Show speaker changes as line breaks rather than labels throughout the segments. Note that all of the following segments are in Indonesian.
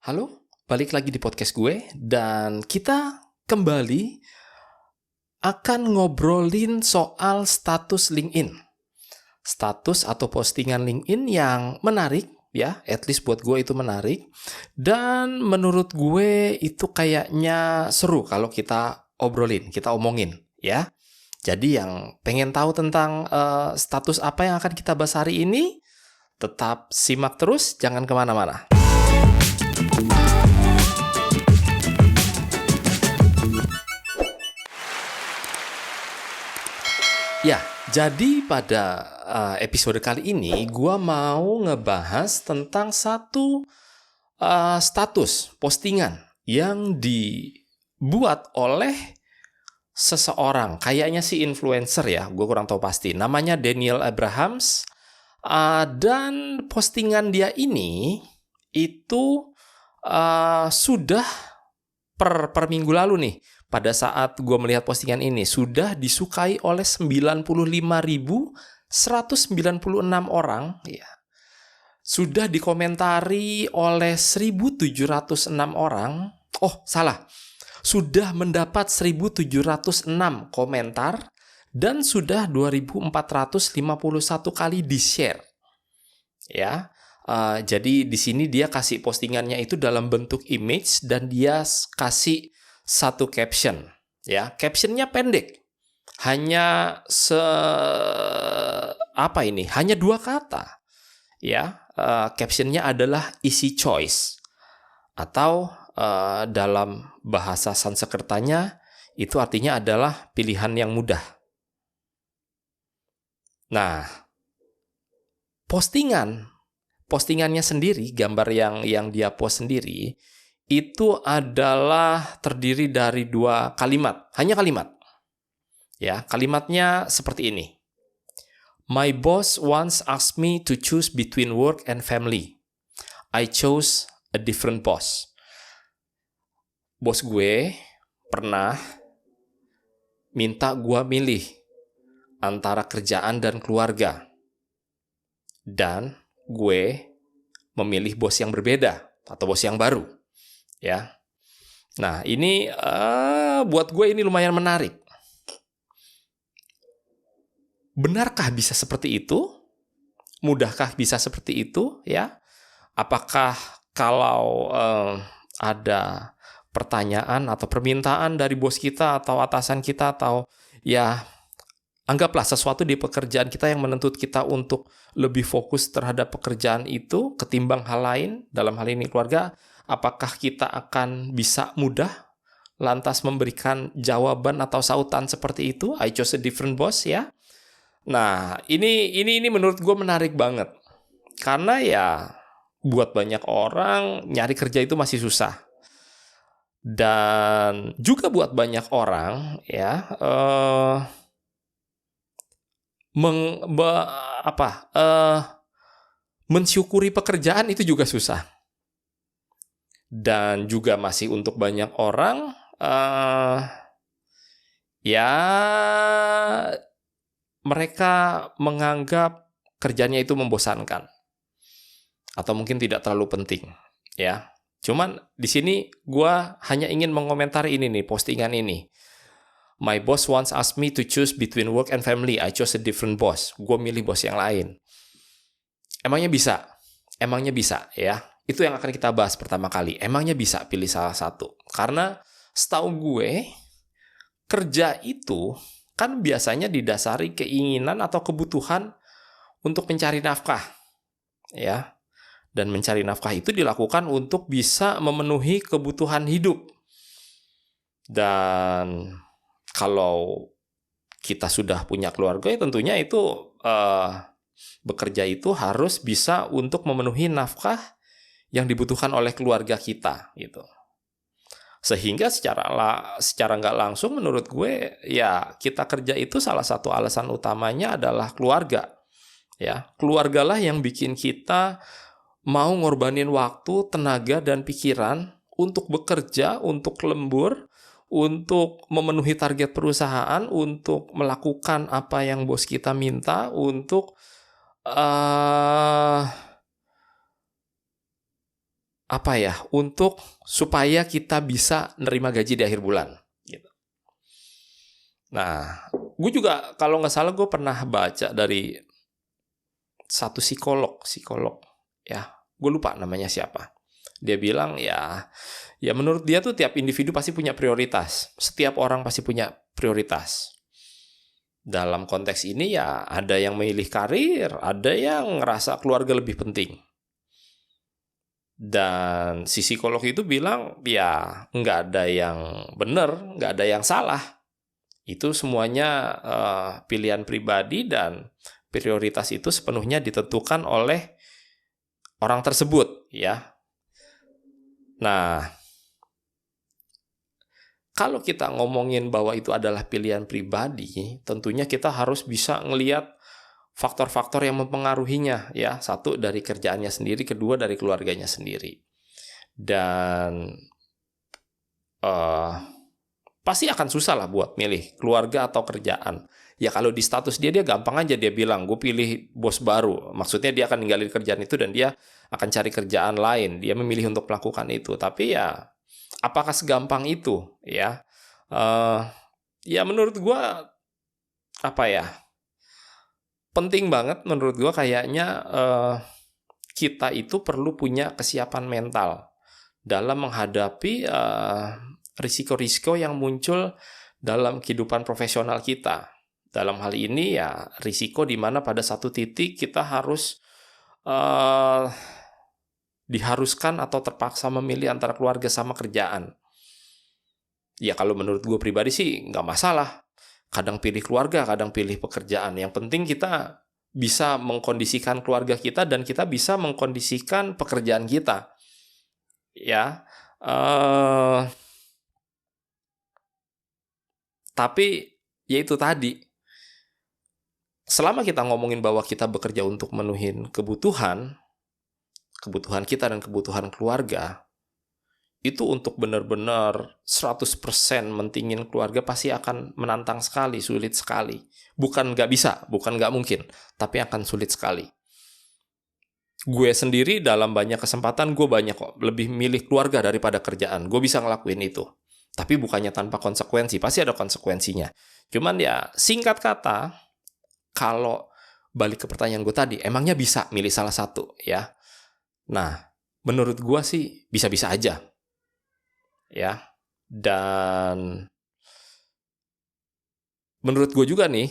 Halo, balik lagi di podcast gue dan kita kembali akan ngobrolin soal status LinkedIn. Status atau postingan LinkedIn yang menarik ya, at least buat gue itu menarik. Dan menurut gue itu kayaknya seru kalau kita obrolin, kita omongin ya. Jadi yang pengen tahu tentang status apa yang akan kita bahas hari ini, tetap simak terus, jangan kemana-mana. Ya, jadi pada episode kali ini gua mau ngebahas tentang satu status postingan yang dibuat oleh seseorang, kayaknya si influencer ya, gue kurang tahu pasti. Namanya Daniel Abrahams, dan postingan dia ini itu sudah per minggu lalu nih. Pada saat gue melihat postingan ini, sudah disukai oleh 95.196 orang. Ya. Sudah dikomentari oleh 1.706 orang. Oh, salah. Sudah mendapat 1.706 komentar dan sudah 2.451 kali di-share. Ya. Jadi di sini dia kasih postingannya itu dalam bentuk image dan dia kasih satu caption, ya. Captionnya pendek, hanya hanya 2 kata, ya. Captionnya adalah easy choice, atau dalam bahasa Sanskertanya itu artinya adalah pilihan yang mudah. Nah, postingannya sendiri, gambar yang dia post sendiri, itu adalah terdiri dari 2 kalimat, hanya kalimat. Ya, kalimatnya seperti ini. My boss once asked me to choose between work and family. I chose a different boss. Bos gue pernah minta gue milih antara kerjaan dan keluarga. Dan gue memilih bos yang berbeda atau bos yang baru. Ya, nah ini buat gue ini lumayan menarik. Benarkah bisa seperti itu? Mudahkah bisa seperti itu? Ya, apakah kalau ada pertanyaan atau permintaan dari bos kita atau atasan kita atau ya anggaplah sesuatu di pekerjaan kita yang menuntut kita untuk lebih fokus terhadap pekerjaan itu ketimbang hal lain, dalam hal ini keluarga, apakah kita akan bisa mudah lantas memberikan jawaban atau sautan seperti itu? I chose a different boss, ya. Nah, ini menurut gue menarik banget. Karena ya buat banyak orang nyari kerja itu masih susah. Dan juga buat banyak orang ya mensyukuri pekerjaan itu juga susah. Dan juga masih untuk banyak orang ya mereka menganggap kerjanya itu membosankan atau mungkin tidak terlalu penting, ya. Cuman di sini gue hanya ingin mengomentari ini nih, postingan ini. My boss once asked me to choose between work and family. I chose a different boss. Gue milih bos yang lain. Emangnya bisa? Emangnya bisa, ya. Itu yang akan kita bahas pertama kali. Emangnya bisa pilih salah satu? Karena setahu gue, kerja itu kan biasanya didasari keinginan atau kebutuhan untuk mencari nafkah, ya. Dan mencari nafkah itu dilakukan untuk bisa memenuhi kebutuhan hidup. Dan kalau kita sudah punya keluarga, ya tentunya itu bekerja itu harus bisa untuk memenuhi nafkah yang dibutuhkan oleh keluarga kita, gitu. Sehingga secara nggak langsung menurut gue ya kita kerja itu salah satu alasan utamanya adalah keluarga, ya. Keluargalah yang bikin kita mau ngorbanin waktu, tenaga dan pikiran untuk bekerja, untuk lembur, untuk memenuhi target perusahaan, untuk melakukan apa yang bos kita minta, untuk untuk supaya kita bisa nerima gaji di akhir bulan. Gitu. Nah, gue juga kalau nggak salah gue pernah baca dari satu psikolog ya, gue lupa namanya siapa. Dia bilang ya menurut dia tuh tiap individu pasti punya prioritas. Setiap orang pasti punya prioritas. Dalam konteks ini ya ada yang memilih karir, ada yang ngerasa keluarga lebih penting. Dan si psikolog itu bilang, ya nggak ada yang benar, nggak ada yang salah. Itu semuanya pilihan pribadi dan prioritas itu sepenuhnya ditentukan oleh orang tersebut, ya. Nah, kalau kita ngomongin bahwa itu adalah pilihan pribadi, tentunya kita harus bisa ngelihat faktor-faktor yang mempengaruhinya, ya. Satu, dari kerjaannya sendiri, kedua dari keluarganya sendiri. Dan pasti akan susah lah buat milih keluarga atau kerjaan. Ya kalau di status dia gampang aja dia bilang, gue pilih bos baru. Maksudnya dia akan ninggalin kerjaan itu dan dia akan cari kerjaan lain. Dia memilih untuk melakukan itu. Tapi ya, apakah segampang itu? Ya, ya menurut gue penting banget menurut gue kayaknya kita itu perlu punya kesiapan mental dalam menghadapi risiko-risiko yang muncul dalam kehidupan profesional kita. Dalam hal ini ya risiko di mana pada satu titik kita harus diharuskan atau terpaksa memilih antara keluarga sama kerjaan. Ya kalau menurut gue pribadi sih nggak masalah. Kadang pilih keluarga, kadang pilih pekerjaan. Yang penting kita bisa mengkondisikan keluarga kita dan kita bisa mengkondisikan pekerjaan kita. Ya, tapi ya itu tadi. Selama kita ngomongin bahwa kita bekerja untuk menuhin kebutuhan kita dan kebutuhan keluarga, itu untuk benar-benar 100% mentingin keluarga pasti akan menantang sekali, sulit sekali. Bukan nggak bisa, bukan nggak mungkin, tapi akan sulit sekali. Gue sendiri dalam banyak kesempatan, gue banyak kok lebih milih keluarga daripada kerjaan. Gue bisa ngelakuin itu. Tapi bukannya tanpa konsekuensi, pasti ada konsekuensinya. Cuman ya, singkat kata, kalau balik ke pertanyaan gue tadi, emangnya bisa milih salah satu, ya? Nah, menurut gue sih bisa-bisa aja. Ya, dan menurut gue juga nih,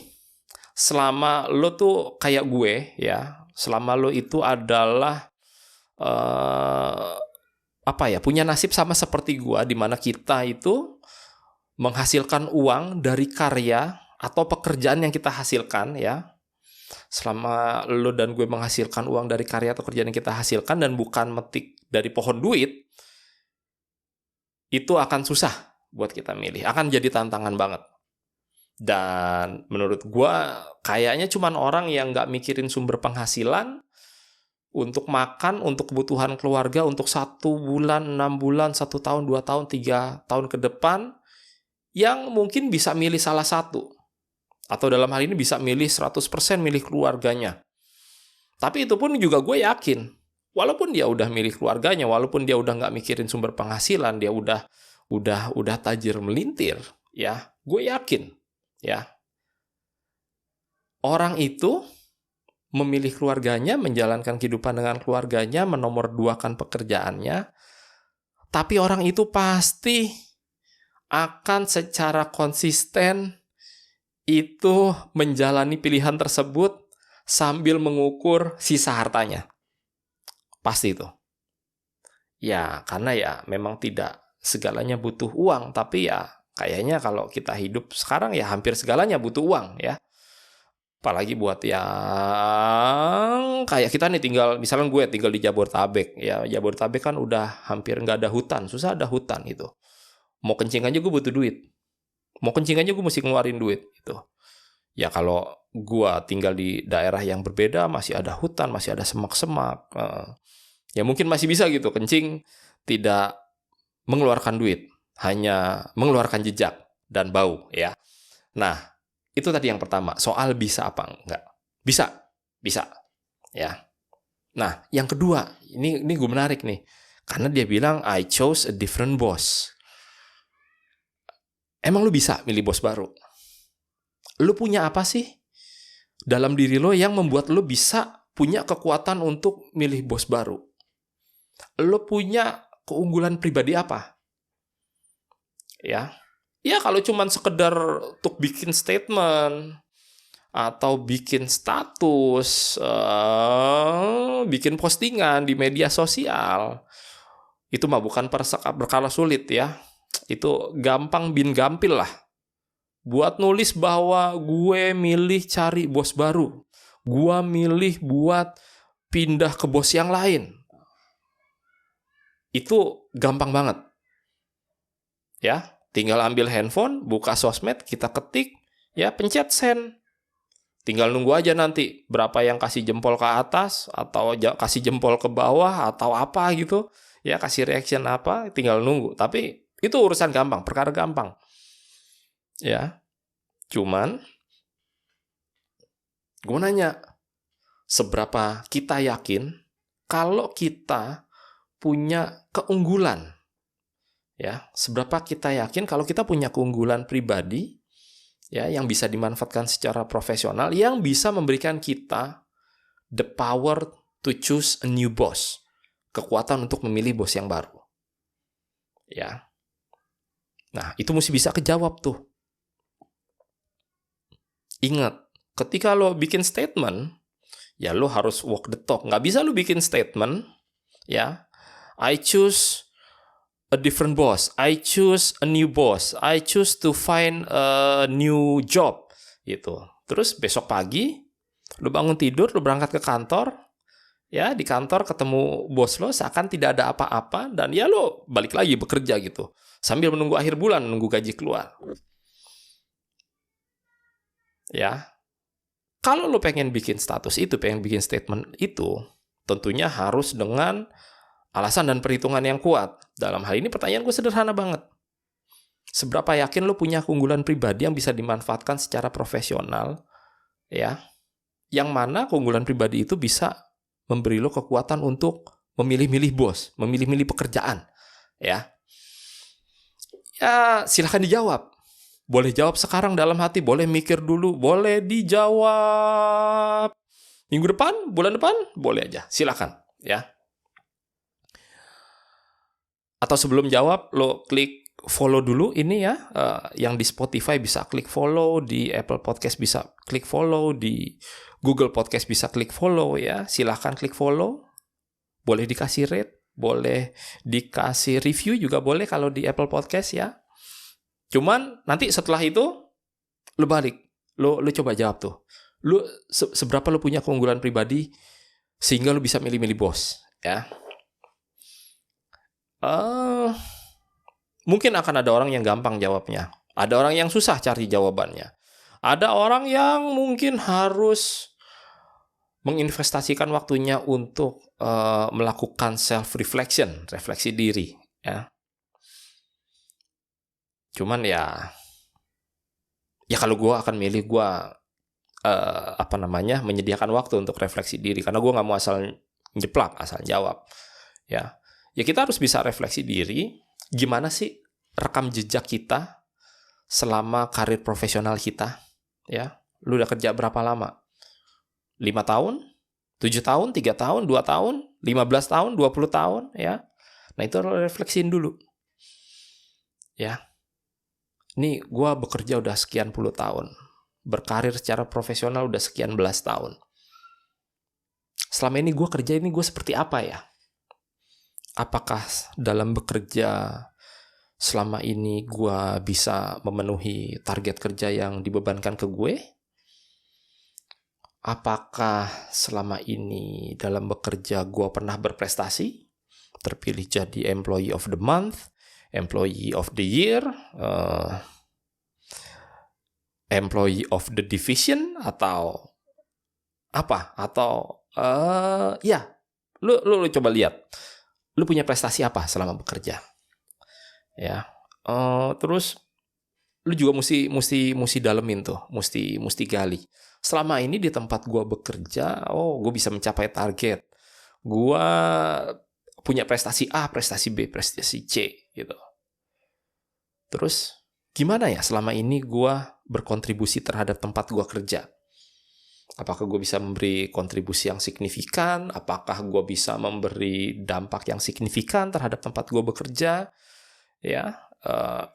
selama lo tuh kayak gue, ya, selama lo itu adalah punya nasib sama seperti gue, di mana kita itu menghasilkan uang dari karya atau pekerjaan yang kita hasilkan, ya. Selama lo dan gue menghasilkan uang dari karya atau kerjaan yang kita hasilkan dan bukan metik dari pohon duit, itu akan susah buat kita milih. Akan jadi tantangan banget. Dan menurut gue, kayaknya cuman orang yang nggak mikirin sumber penghasilan untuk makan, untuk kebutuhan keluarga, untuk 1 bulan, 6 bulan, 1 tahun, 2 tahun, 3 tahun ke depan, yang mungkin bisa milih salah satu. Atau dalam hal ini bisa milih 100% milih keluarganya. Tapi itu pun juga gue yakin, walaupun dia udah milih keluarganya, walaupun dia udah nggak mikirin sumber penghasilan, dia udah tajir melintir, ya, gue yakin, ya, orang itu memilih keluarganya, menjalankan kehidupan dengan keluarganya, menomorduakan pekerjaannya, tapi orang itu pasti akan secara konsisten itu menjalani pilihan tersebut sambil mengukur sisa hartanya. Pasti itu. Ya, karena ya memang tidak segalanya butuh uang, tapi ya kayaknya kalau kita hidup sekarang ya hampir segalanya butuh uang, ya. Apalagi buat yang kayak kita nih misalnya gue tinggal di Jabodetabek, ya Jabodetabek kan udah hampir nggak ada hutan, susah ada hutan itu. Mau kencing aja gue butuh duit. Mau kencing aja gue mesti ngeluarin duit gitu. Ya kalau gue tinggal di daerah yang berbeda, masih ada hutan, masih ada semak-semak, ya mungkin masih bisa gitu kencing tidak mengeluarkan duit, hanya mengeluarkan jejak dan bau, ya. Nah, itu tadi yang pertama, soal bisa apa enggak. Bisa, ya. Nah, yang kedua, ini gue menarik nih. Karena dia bilang, I chose a different boss. Emang lu bisa milih bos baru? Lu punya apa sih dalam diri lo yang membuat lo bisa punya kekuatan untuk milih bos baru? Lo punya keunggulan pribadi apa? Ya, kalau cuman sekedar untuk bikin statement atau bikin status, bikin postingan di media sosial, itu mah bukan perkara sulit ya. Itu gampang bin gampil lah. Buat nulis bahwa gue milih cari bos baru, gue milih buat pindah ke bos yang lain, itu gampang banget. Ya, tinggal ambil handphone, buka sosmed, kita ketik, ya pencet send. Tinggal nunggu aja nanti berapa yang kasih jempol ke atas atau kasih jempol ke bawah atau apa gitu. Ya, kasih reaction apa, tinggal nunggu. Tapi itu urusan gampang, perkara gampang. Ya. Cuman gue nanya, seberapa kita yakin kalau kita punya keunggulan? Ya, seberapa kita yakin kalau kita punya keunggulan pribadi ya yang bisa dimanfaatkan secara profesional, yang bisa memberikan kita the power to choose a new boss, kekuatan untuk memilih bos yang baru. Ya. Nah, itu mesti bisa kejawab tuh. Ingat, ketika lo bikin statement, ya lo harus walk the talk. Nggak bisa lo bikin statement, ya, I choose a different boss, I choose a new boss, I choose to find a new job, gitu. Terus besok pagi, lo bangun tidur, lo berangkat ke kantor, ya di kantor ketemu bos lo, seakan tidak ada apa-apa, dan ya lo balik lagi bekerja gitu, sambil menunggu akhir bulan, menunggu gaji keluar. Ya, kalau lo pengen bikin status itu, pengen bikin statement itu, tentunya harus dengan alasan dan perhitungan yang kuat. Dalam hal ini pertanyaan gue sederhana banget. Seberapa yakin lo punya keunggulan pribadi yang bisa dimanfaatkan secara profesional, ya? Yang mana keunggulan pribadi itu bisa memberi lo kekuatan untuk memilih-milih bos, memilih-milih pekerjaan, ya? Ya, silahkan dijawab. Boleh jawab sekarang dalam hati, boleh mikir dulu, boleh dijawab minggu depan, bulan depan, boleh aja, silakan, ya. Atau sebelum jawab, lo klik follow dulu ini ya, yang di Spotify bisa klik follow, di Apple Podcast bisa klik follow, di Google Podcast bisa klik follow ya, silahkan klik follow, boleh dikasih rate, boleh dikasih review juga boleh kalau di Apple Podcast ya. Cuman nanti setelah itu lo balik, lo coba jawab tuh, lo seberapa lo punya keunggulan pribadi sehingga lo bisa milih-milih bos ya. Mungkin akan ada orang yang gampang jawabnya, ada orang yang susah cari jawabannya, ada orang yang mungkin harus menginvestasikan waktunya untuk melakukan self-reflection, refleksi diri ya. Cuman ya kalau gue akan milih, gue menyediakan waktu untuk refleksi diri, karena gue nggak mau asal njeplak, asal jawab ya. Ya kita harus bisa refleksi diri, gimana sih rekam jejak kita selama karir profesional kita ya. Lu udah kerja berapa lama? 5 tahun? 7 tahun? 3 tahun? 2 tahun? 15 tahun? 20 tahun ya. Nah itu harus refleksiin dulu ya. Ini gue bekerja udah sekian puluh tahun, berkarir secara profesional udah sekian belas tahun. Selama ini gue kerja ini gue seperti apa ya? Apakah dalam bekerja selama ini gue bisa memenuhi target kerja yang dibebankan ke gue? Apakah selama ini dalam bekerja gue pernah berprestasi? Terpilih jadi Employee of the Month, Employee of the Year, Employee of the Division, atau apa? Atau lu coba lihat, lu punya prestasi apa selama bekerja? Ya, terus lu juga mesti dalemin tuh, mesti gali. Selama ini di tempat gua bekerja, gua bisa mencapai target. Gua punya prestasi A, prestasi B, prestasi C gitu. Terus gimana ya selama ini gue berkontribusi terhadap tempat gue kerja? Apakah gue bisa memberi kontribusi yang signifikan? Apakah gue bisa memberi dampak yang signifikan terhadap tempat gue bekerja? Ya,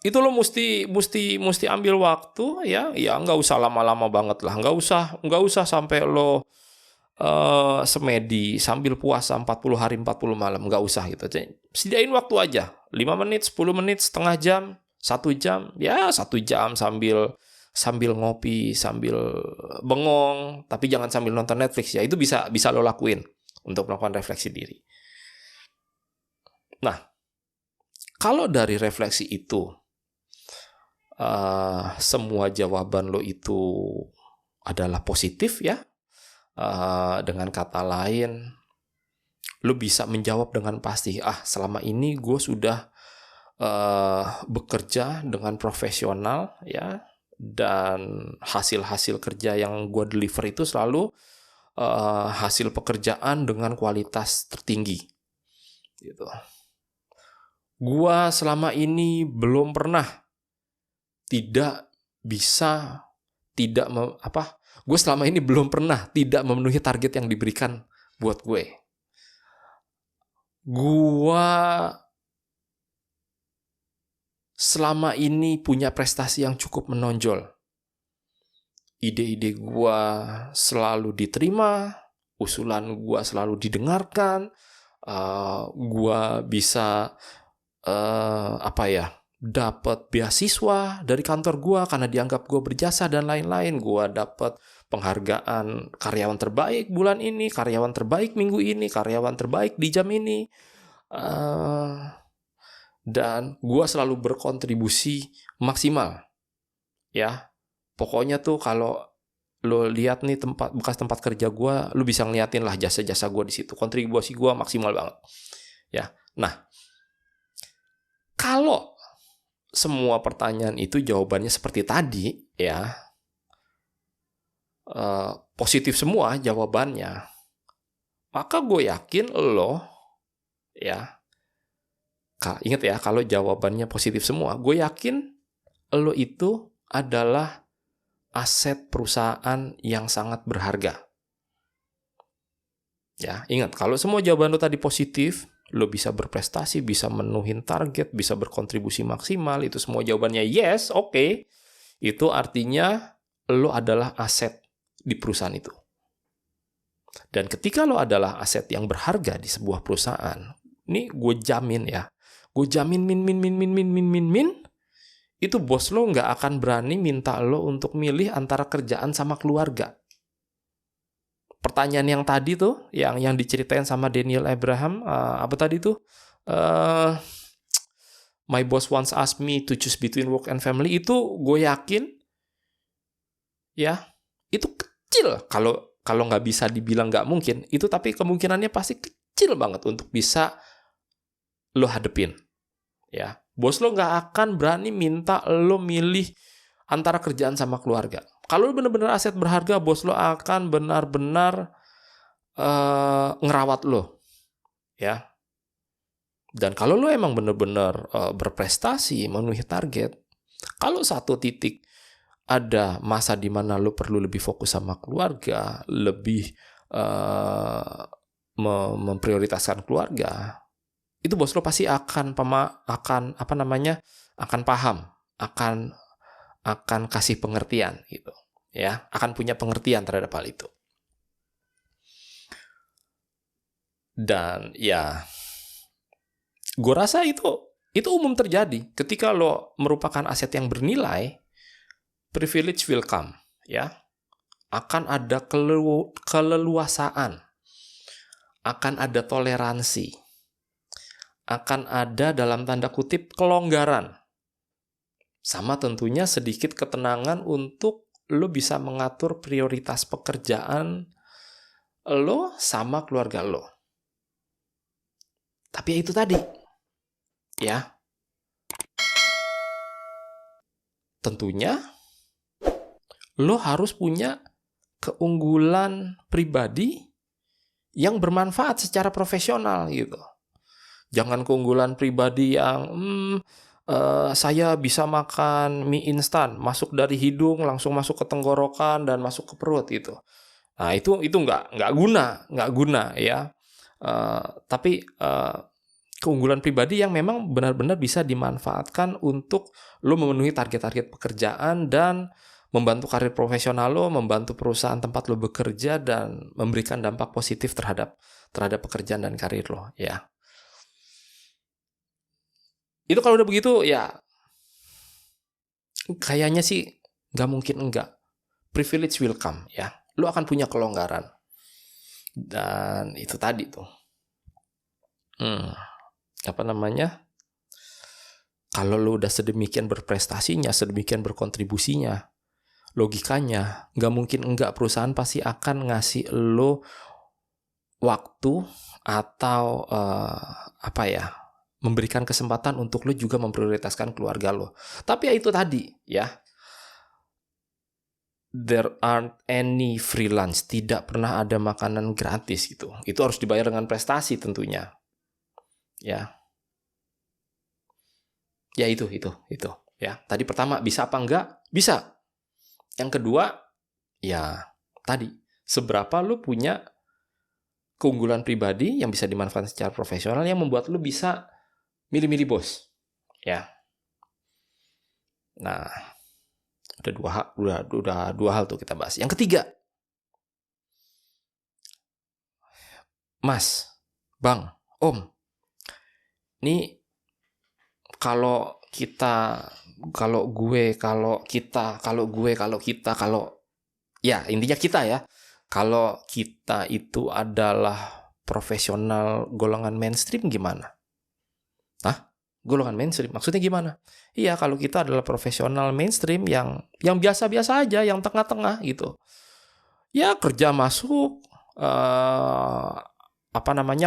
itu lo mesti ambil waktu ya nggak usah lama-lama banget lah, nggak usah sampai lo semedi sambil puasa 40 hari 40 malam, nggak usah gitu. Sediain waktu aja 5 menit, 10 menit, setengah jam, 1 jam, ya 1 jam sambil ngopi, sambil bengong, tapi jangan sambil nonton Netflix ya. Itu bisa lo lakuin untuk melakukan refleksi diri. Nah, kalau dari refleksi itu semua jawaban lo itu adalah positif ya, dengan kata lain, lo bisa menjawab dengan pasti, selama ini gue sudah bekerja dengan profesional ya, dan hasil-hasil kerja yang gue deliver itu selalu hasil pekerjaan dengan kualitas tertinggi gitu. Gue selama ini belum pernah gue selama ini belum pernah tidak memenuhi target yang diberikan buat gue. Gue selama ini punya prestasi yang cukup menonjol. Ide-ide gue selalu diterima, usulan gue selalu didengarkan, gue bisa dapat beasiswa dari kantor gue karena dianggap gue berjasa dan lain-lain. Gue dapat penghargaan karyawan terbaik bulan ini, karyawan terbaik minggu ini, karyawan terbaik di jam ini. Dan gue selalu berkontribusi maksimal. Ya, pokoknya tuh kalau lo lihat nih bekas tempat kerja gue, lo bisa ngeliatin lah jasa-jasa gue di situ. Kontribusi gue maksimal banget. Ya, nah, kalau semua pertanyaan itu jawabannya seperti tadi, ya, positif semua jawabannya, maka gue yakin lo, ya, ingat ya, kalau jawabannya positif semua, gue yakin lo itu adalah aset perusahaan yang sangat berharga. Ya, ingat, kalau semua jawaban lo tadi positif, lo bisa berprestasi, bisa menuhin target, bisa berkontribusi maksimal, itu semua jawabannya yes, oke. Itu artinya lo adalah aset di perusahaan itu. Dan ketika lo adalah aset yang berharga di sebuah perusahaan, ini gue jamin ya, gue jamin itu bos lo nggak akan berani minta lo untuk milih antara kerjaan sama keluarga. Pertanyaan yang tadi tuh, yang diceritain sama Daniel Abraham, apa tadi tuh? My boss once asked me to choose between work and family, itu gue yakin, ya, itu kecil. Kalau nggak bisa dibilang nggak mungkin, itu tapi kemungkinannya pasti kecil banget untuk bisa lo hadepin. Ya, bos lo nggak akan berani minta lo milih antara kerjaan sama keluarga. Kalau lo benar-benar aset berharga, bos lo akan benar-benar ngerawat lo, ya. Dan kalau lo emang benar-benar berprestasi, memenuhi target, kalau satu titik ada masa di mana lo perlu lebih fokus sama keluarga, lebih memprioritaskan keluarga, itu bos lo pasti akan paham, akan kasih pengertian gitu, ya, akan punya pengertian terhadap hal itu. Dan ya, gue rasa itu umum terjadi ketika lo merupakan aset yang bernilai. Privilege will come, ya, akan ada keleluasaan, akan ada toleransi, akan ada dalam tanda kutip kelonggaran. Sama tentunya sedikit ketenangan untuk lo bisa mengatur prioritas pekerjaan lo sama keluarga lo. Tapi itu tadi, ya, tentunya lo harus punya keunggulan pribadi yang bermanfaat secara profesional gitu. Jangan keunggulan pribadi yang saya bisa makan mie instan, masuk dari hidung langsung masuk ke tenggorokan dan masuk ke perut gitu. Nah, itu nggak guna ya. Tapi keunggulan pribadi yang memang benar-benar bisa dimanfaatkan untuk lo memenuhi target-target pekerjaan dan membantu karir profesional lo, membantu perusahaan tempat lo bekerja dan memberikan dampak positif terhadap pekerjaan dan karir lo ya. Itu kalau udah begitu ya kayaknya sih nggak mungkin enggak. Privilege will come ya. Lo akan punya kelonggaran. Dan itu tadi tuh. Apa namanya? Kalau lo udah sedemikian berprestasinya, sedemikian berkontribusinya, logikanya nggak mungkin enggak perusahaan pasti akan ngasih lo waktu atau memberikan kesempatan untuk lo juga memprioritaskan keluarga lo. Tapi ya itu tadi ya, there aren't any free lunch, tidak pernah ada makanan gratis gitu. Itu harus dibayar dengan prestasi tentunya. Ya. Ya itu ya. Tadi pertama bisa apa enggak? Bisa. Yang kedua, ya tadi seberapa lu punya keunggulan pribadi yang bisa dimanfaatkan secara profesional yang membuat lu bisa milih-milih bos. Ya. Nah, udah dua hal tuh kita bahas. Yang ketiga, Mas, Bang, Om, ini kalau ya intinya kita ya, kalau kita itu adalah profesional golongan mainstream gimana? Hah? Golongan mainstream maksudnya gimana? Iya, kalau kita adalah profesional mainstream yang biasa-biasa aja, yang tengah-tengah gitu. Ya kerja masuk,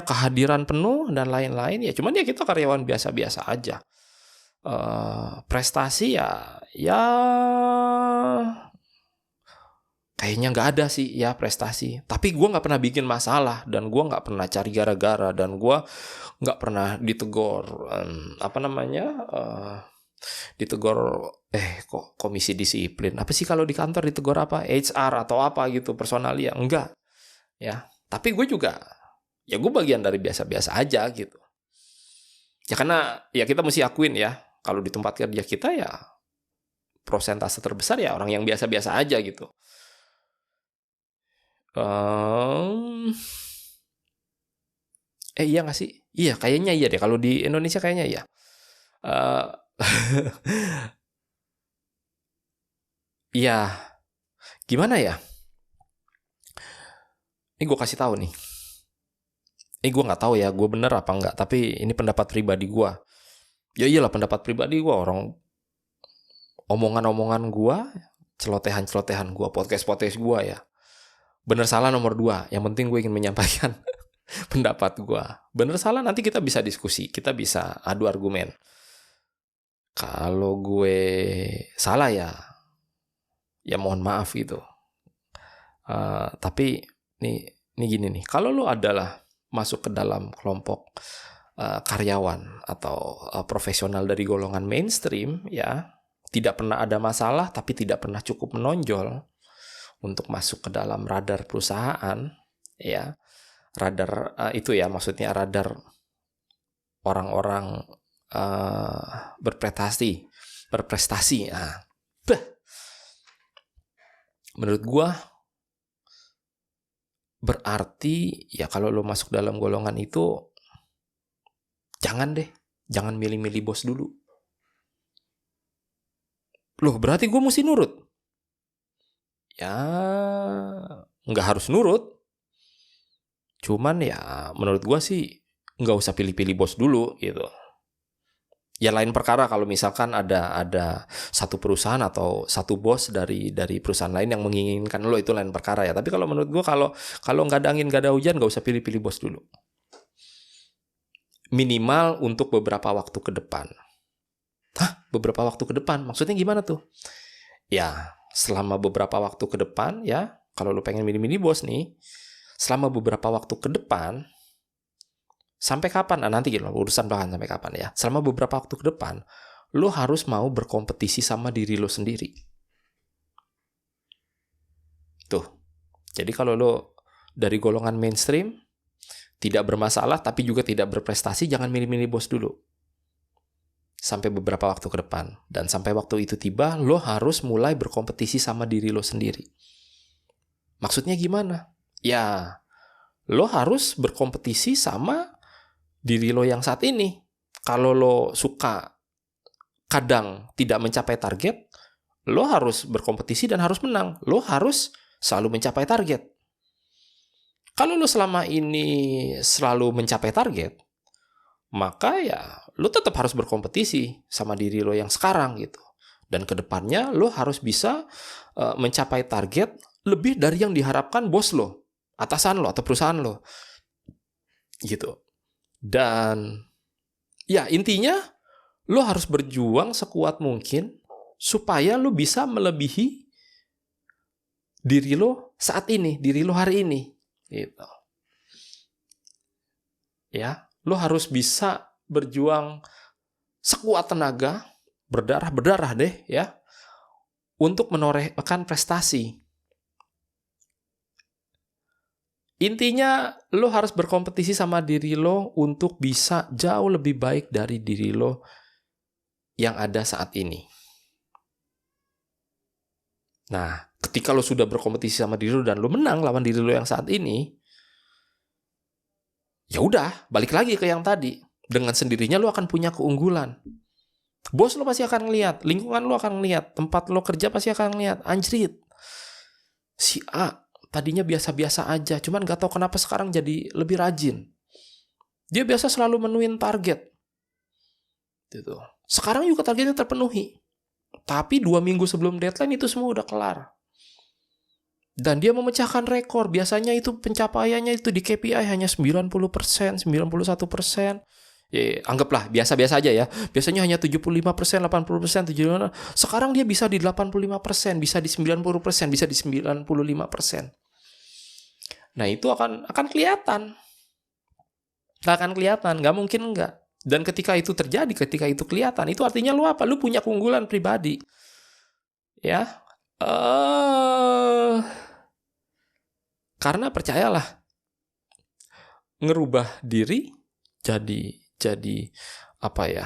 kehadiran penuh dan lain-lain ya. Cuman ya kita karyawan biasa-biasa aja. Prestasi ya kayaknya nggak ada sih ya prestasi. Tapi gue nggak pernah bikin masalah dan gue nggak pernah cari gara-gara dan gue nggak pernah ditegur ditegur kok komisi disiplin apa sih kalau di kantor ditegur apa HR atau apa gitu personalia enggak ya. Tapi gue juga ya gue bagian dari biasa-biasa aja gitu ya, karena ya kita mesti akuin ya kalau di tempat kerja kita ya prosentase terbesar ya orang yang biasa-biasa aja gitu. Iya nggak sih? Iya, kayaknya iya deh. Kalau di Indonesia kayaknya iya. Iya, gimana ya? Ini gue kasih tahu nih. Ini gue nggak tahu ya, gue bener apa nggak. Tapi ini pendapat pribadi gue. Ya iyalah pendapat pribadi gue. Omongan-omongan gue, celotehan-celotehan gue, podcast-podcast gue ya. Bener salah nomor 2. Yang penting gue ingin menyampaikan pendapat gue. Bener salah nanti kita bisa diskusi, kita bisa adu argumen. Kalau gue salah ya mohon maaf gitu. Tapi nih gini nih, kalau lo adalah masuk ke dalam kelompok karyawan atau profesional dari golongan mainstream ya, tidak pernah ada masalah tapi tidak pernah cukup menonjol untuk masuk ke dalam radar perusahaan ya. Radar itu ya maksudnya radar orang-orang berprestasi. Menurut gua berarti ya kalau lo masuk dalam golongan itu jangan milih-milih bos dulu. Loh berarti gua mesti nurut? Ya nggak harus nurut. Cuman ya menurut gua sih nggak usah pilih-pilih bos dulu gitu. Ya lain perkara kalau misalkan ada satu perusahaan atau satu bos dari perusahaan lain yang menginginkan lo, itu lain perkara ya. Tapi kalau menurut gue kalau nggak ada angin nggak ada hujan nggak usah pilih-pilih bos dulu. Minimal untuk beberapa waktu ke depan. Hah? Beberapa waktu ke depan? Maksudnya gimana tuh? Ya selama beberapa waktu ke depan ya, kalau lo pengen milih-milih bos nih, selama beberapa waktu ke depan Sampai kapan? Nah, nanti gitu, urusan belakangan sampai kapan ya. Selama beberapa waktu ke depan, lo harus mau berkompetisi sama diri lo sendiri. Tuh. Jadi kalau lo dari golongan mainstream, tidak bermasalah tapi juga tidak berprestasi, jangan milih-milih bos dulu. Sampai beberapa waktu ke depan. Dan sampai waktu itu tiba, lo harus mulai berkompetisi sama diri lo sendiri. Maksudnya gimana? Ya, lo harus berkompetisi sama diri lo yang saat ini. Kalau lo suka kadang tidak mencapai target, lo harus berkompetisi dan harus menang. Lo harus selalu mencapai target. Kalau lo selama ini selalu mencapai target, maka ya lo tetap harus berkompetisi sama diri lo yang sekarang gitu. Dan kedepannya lo harus bisa mencapai target lebih dari yang diharapkan bos lo, atasan lo, atau perusahaan lo. Gitu. Dan ya intinya lo harus berjuang sekuat mungkin supaya lo bisa melebihi diri lo saat ini, diri lo hari ini. Gitu. Ya, lo harus bisa berjuang sekuat tenaga, berdarah deh ya, untuk menorehkan prestasi. Intinya lo harus berkompetisi sama diri lo untuk bisa jauh lebih baik dari diri lo yang ada saat ini. Nah, ketika lo sudah berkompetisi sama diri lo dan lo menang lawan diri lo yang saat ini, ya udah, balik lagi ke yang tadi. Dengan sendirinya lo akan punya keunggulan. Bos lo pasti akan ngeliat, lingkungan lo akan ngeliat, tempat lo kerja pasti akan ngeliat. Anjrit, si A tadinya biasa-biasa aja, cuman gak tahu kenapa sekarang jadi lebih rajin. Dia biasa selalu menuin target. Gitu. Sekarang juga targetnya terpenuhi. Tapi 2 minggu sebelum deadline itu semua udah kelar. Dan dia memecahkan rekor. Biasanya itu pencapaiannya itu di KPI hanya 90%, 91%. Ya, anggaplah biasa-biasa aja ya. Biasanya hanya 75%, 80%, 75%. Sekarang dia bisa di 85%, bisa di 90%, bisa di 95%. Nah, itu akan kelihatan. Akan kelihatan, nggak mungkin enggak. Dan ketika itu terjadi, ketika itu kelihatan, itu artinya lu apa? Lu punya keunggulan pribadi. Ya. Karena percayalah, ngerubah diri jadi apa ya?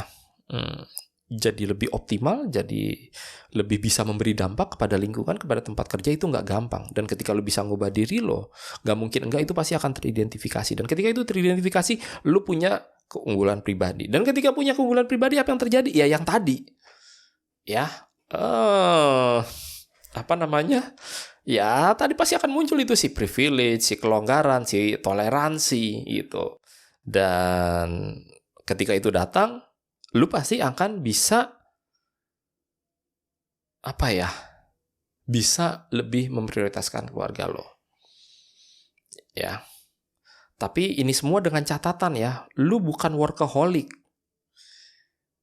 Jadi lebih optimal, jadi lebih bisa memberi dampak kepada lingkungan, kepada tempat kerja itu nggak gampang. Dan ketika lu bisa ngubah diri lo, nggak mungkin enggak, itu pasti akan teridentifikasi. Dan ketika itu teridentifikasi, lu punya keunggulan pribadi. Dan ketika punya keunggulan pribadi, apa yang terjadi? Ya yang tadi. Ya. Apa namanya? Ya, tadi pasti akan muncul itu si privilege, si kelonggaran, si toleransi gitu. Dan ketika itu datang, lu pasti akan bisa apa ya? Bisa lebih memprioritaskan keluarga lo. Ya. Tapi ini semua dengan catatan ya, lu bukan workaholic.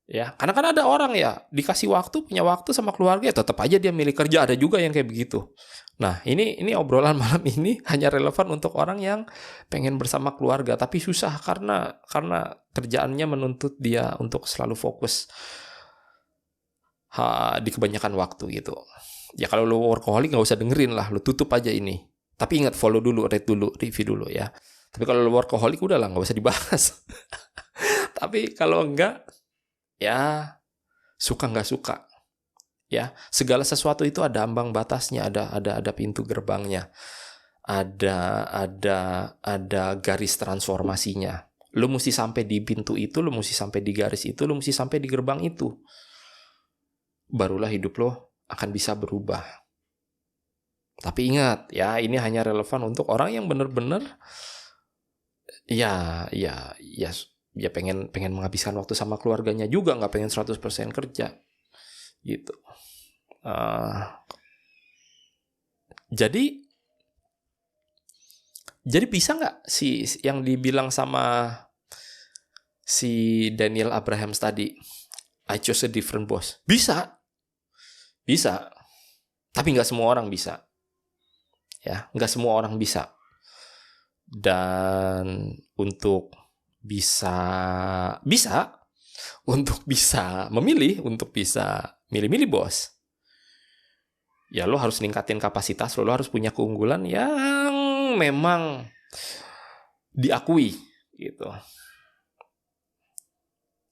Ya, karena kan ada orang ya, dikasih waktu, punya waktu sama keluarga, ya tetap aja dia milih kerja, ada juga yang kayak begitu. Nah, ini obrolan malam ini hanya relevan untuk orang yang pengen bersama keluarga, tapi susah karena kerjaannya menuntut dia untuk selalu fokus di kebanyakan waktu gitu. Ya kalau lu workaholic nggak usah dengerin lah, lu tutup aja ini. Tapi ingat, follow dulu, rate dulu, review dulu ya. Tapi kalau lu workaholic udah lah, nggak usah dibahas. Tapi kalau enggak, ya suka nggak suka. Ya, segala sesuatu itu ada ambang batasnya, ada pintu gerbangnya. Ada garis transformasinya. Lu mesti sampai di pintu itu, lu mesti sampai di garis itu, lu mesti sampai di gerbang itu. Barulah hidup lo akan bisa berubah. Tapi ingat, ya ini hanya relevan untuk orang yang benar-benar ya pengen menghabiskan waktu sama keluarganya juga, nggak pengen 100% kerja gitu. Jadi bisa nggak si yang dibilang sama si Daniel Abrahams tadi, I chose a different boss? Bisa, tapi nggak semua orang bisa. Ya, nggak semua orang bisa. Dan untuk bisa bisa untuk bisa memilih, untuk bisa milih-milih bos. Ya lo harus ningkatin kapasitas lo harus punya keunggulan yang memang diakui gitu.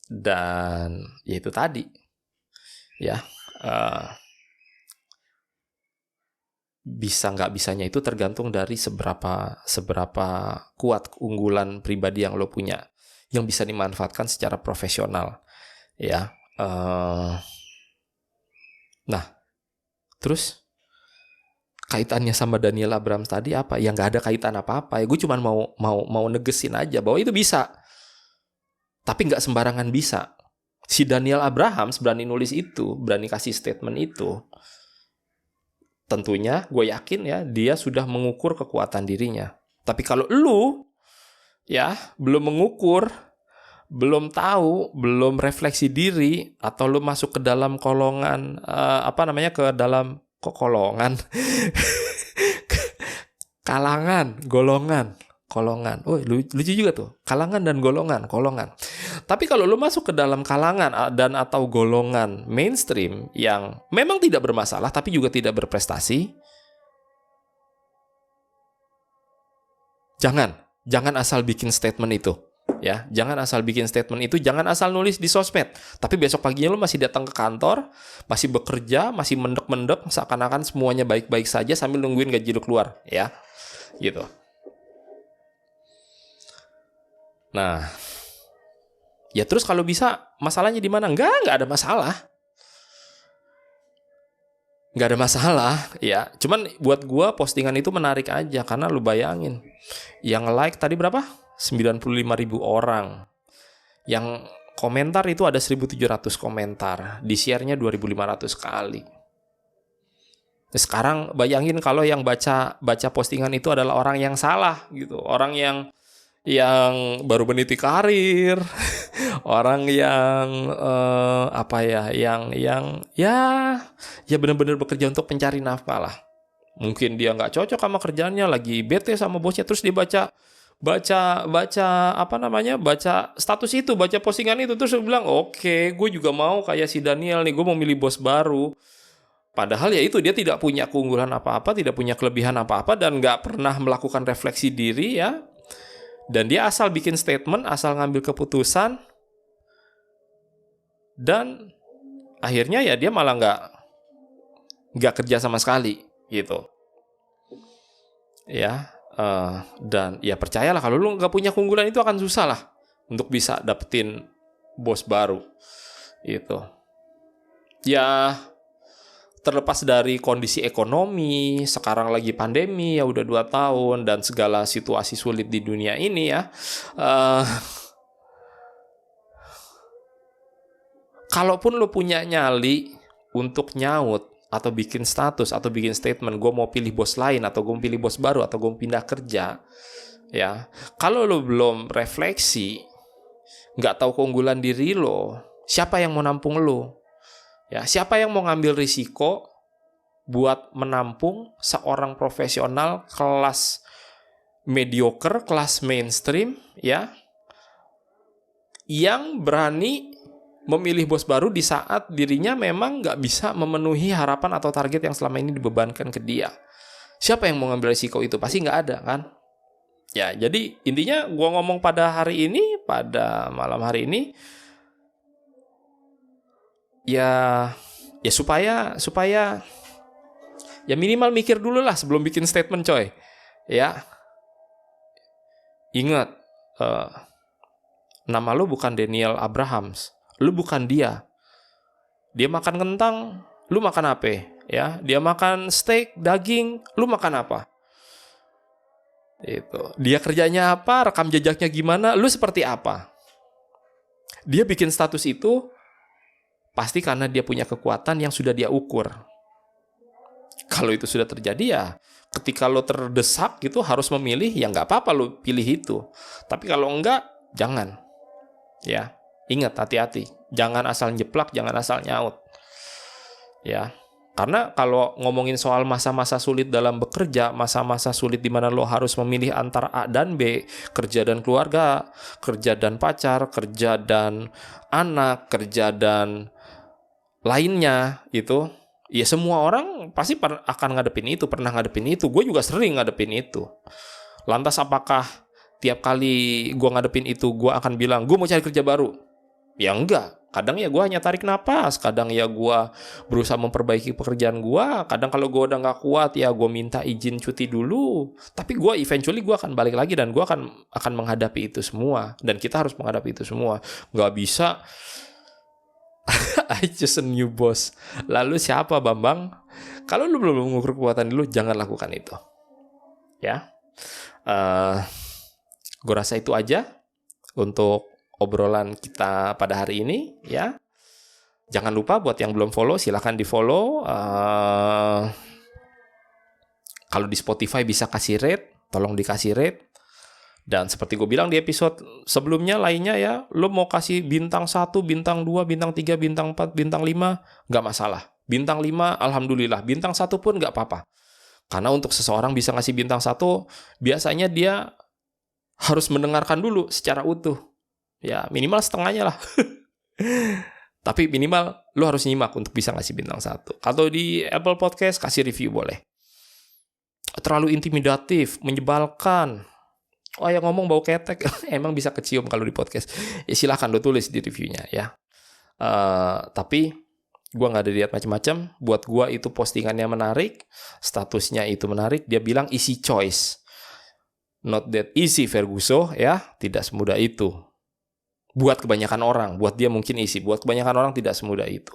Dan ya itu tadi ya, bisa nggak bisanya itu tergantung dari seberapa kuat keunggulan pribadi yang lo punya yang bisa dimanfaatkan secara profesional ya. Nah, terus kaitannya sama Daniel Abrahams tadi apa? Ya nggak ada kaitan apa-apa. Ya gue cuma mau negesin aja bahwa itu bisa. Tapi nggak sembarangan bisa. Si Daniel Abrahams berani nulis itu, berani kasih statement itu. Tentunya gue yakin ya dia sudah mengukur kekuatan dirinya. Tapi kalau lu ya belum mengukur, belum tahu, belum refleksi diri, atau lu masuk ke dalam kolongan ke dalam kolongan kalangan, golongan. Oh, lucu juga tuh. Kalangan dan golongan. Tapi kalau lu masuk ke dalam kalangan dan atau golongan mainstream yang memang tidak bermasalah tapi juga tidak berprestasi, jangan asal bikin statement itu. Ya, jangan asal bikin statement itu, jangan asal nulis di sosmed. Tapi besok paginya lu masih datang ke kantor, masih bekerja, masih mendek-mendek seakan-akan semuanya baik-baik saja sambil nungguin gaji lu keluar, ya. Gitu. Nah, ya terus kalau bisa masalahnya di mana? Nggak ada masalah. Nggak ada masalah, ya. Cuman buat gua postingan itu menarik aja karena lu bayangin. Yang like tadi berapa? 95.000 orang. Yang komentar itu ada 1.700 komentar. Di-share-nya 2.500 kali. Sekarang bayangin kalau yang baca postingan itu adalah orang yang salah gitu. Orang yang baru meniti karir, orang yang yang benar-benar bekerja untuk mencari nafkah lah. Mungkin dia nggak cocok sama kerjaannya, lagi bete sama bosnya, terus dia baca status itu, baca postingan itu, terus dia bilang, oke, gue juga mau kayak si Daniel nih, gue mau milih bos baru. Padahal ya itu dia tidak punya keunggulan apa-apa, tidak punya kelebihan apa-apa, dan nggak pernah melakukan refleksi diri ya. Dan dia asal bikin statement, asal ngambil keputusan, dan akhirnya ya dia malah nggak kerja sama sekali gitu. Ya, dan ya percayalah kalau lu nggak punya keunggulan itu akan susah lah untuk bisa dapetin bos baru gitu. Ya, terlepas dari kondisi ekonomi, sekarang lagi pandemi ya udah 2 tahun dan segala situasi sulit di dunia ini ya. Kalaupun lu punya nyali untuk nyaut atau bikin status atau bikin statement, gue mau pilih bos lain atau gue mau pilih bos baru atau gue mau pindah kerja, ya. Kalau lu belum refleksi, nggak tahu keunggulan diri lo, siapa yang mau nampung lo? Ya, siapa yang mau ngambil risiko buat menampung seorang profesional kelas mediocre, kelas mainstream, ya, yang berani memilih bos baru di saat dirinya memang nggak bisa memenuhi harapan atau target yang selama ini dibebankan ke dia. Siapa yang mau ngambil risiko itu? Pasti nggak ada, kan? Ya, jadi intinya gue ngomong pada malam hari ini, ya supaya ya minimal mikir dulu lah sebelum bikin statement, coy. Ya, ingat, nama lu bukan Daniel Abrahams, lu bukan dia. Dia makan kentang, lu makan apa? Ya, dia makan steak, daging, lu makan apa? Itu. Dia kerjanya apa? Rekam jejaknya gimana? Lu seperti apa? Dia bikin status itu pasti karena dia punya kekuatan yang sudah dia ukur. Kalau itu sudah terjadi ya, ketika lo terdesak gitu harus memilih, ya nggak apa-apa lo pilih itu. Tapi kalau enggak, jangan. Ya, ingat, hati-hati. Jangan asal nyeplak, jangan asal nyaut. Ya, Karena kalau ngomongin soal masa-masa sulit dalam bekerja, masa-masa sulit di mana lo harus memilih antara A dan B, kerja dan keluarga, kerja dan pacar, kerja dan anak, kerja dan lainnya itu, ya semua orang pasti akan ngadepin itu, pernah ngadepin itu. Gue juga sering ngadepin itu. Lantas apakah tiap kali gue ngadepin itu, gue akan bilang, gue mau cari kerja baru? Ya enggak. Kadang ya gue hanya tarik napas, kadang ya gue berusaha memperbaiki pekerjaan gue, kadang kalau gue udah gak kuat ya gue minta izin cuti dulu. Tapi gue eventually gue akan balik lagi dan gue akan menghadapi itu semua. Dan kita harus menghadapi itu semua. Gak bisa I choose a new boss. Lalu siapa Bambang? Kalau lu belum mengukur kekuatan dulu, jangan lakukan itu. Ya, gue rasa itu aja untuk obrolan kita pada hari ini, ya. Jangan lupa buat yang belum follow, silahkan di follow. Kalau di Spotify bisa kasih rate, tolong dikasih rate. Dan seperti gue bilang di episode sebelumnya lainnya ya, lo mau kasih bintang 1, bintang 2, bintang 3, bintang 4, bintang 5, nggak masalah. Bintang 5, alhamdulillah. Bintang 1 pun nggak apa-apa. Karena untuk seseorang bisa ngasih bintang 1, biasanya dia harus mendengarkan dulu secara utuh. Ya minimal setengahnya lah. Tapi minimal lo harus nyimak untuk bisa ngasih bintang 1. Kalau di Apple Podcast kasih review boleh. Terlalu intimidatif, menyebalkan. Oh yang ngomong bau ketek. Emang bisa kecium kalau di podcast. Ya silahkan lo tulis di reviewnya ya. Tapi gue gak ada lihat macam-macam. Buat gue itu postingannya menarik, statusnya itu menarik. Dia bilang easy choice. Not that easy Ferguson ya. Tidak semudah itu. Buat kebanyakan orang, buat dia mungkin isi. Buat kebanyakan orang tidak semudah itu.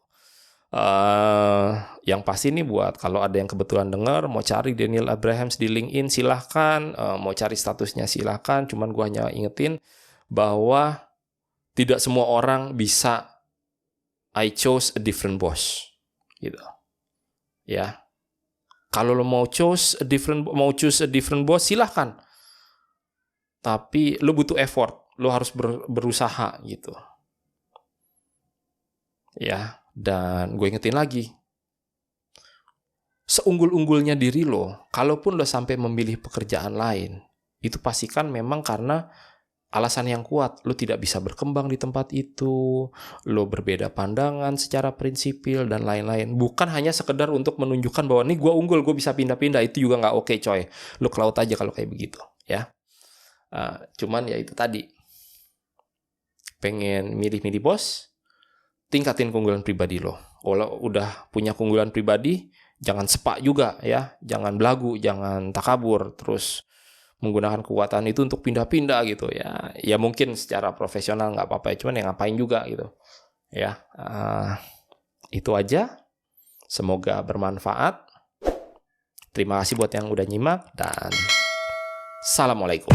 Yang pasti nih buat kalau ada yang kebetulan dengar, mau cari Daniel Abrahams di LinkedIn, silahkan. Mau cari statusnya silahkan. Cuman gue hanya ingetin bahwa tidak semua orang bisa I chose a different boss. Gitu. Ya. Kalau lo mau choose a different boss, silahkan. Tapi lo butuh effort. Lo harus berusaha gitu. Ya, dan gue ingetin lagi. Seunggul-unggulnya diri lo, kalaupun lo sampai memilih pekerjaan lain, itu pastikan memang karena alasan yang kuat. Lo tidak bisa berkembang di tempat itu, lo berbeda pandangan secara prinsipil, dan lain-lain. Bukan hanya sekedar untuk menunjukkan bahwa nih gue unggul, gue bisa pindah-pindah. Itu juga nggak oke coy. Lo ke laut aja kalau kayak begitu. Ya. Cuman ya itu tadi. Pengen milih-milih bos, tingkatin keunggulan pribadi lo. Kalau udah punya keunggulan pribadi, jangan sepak juga ya, jangan belagu, jangan takabur, terus menggunakan kekuatan itu untuk pindah-pindah gitu ya. Ya mungkin secara profesional nggak apa-apa, cuman ya ngapain juga gitu. Ya, itu aja. Semoga bermanfaat. Terima kasih buat yang udah nyimak dan assalamualaikum.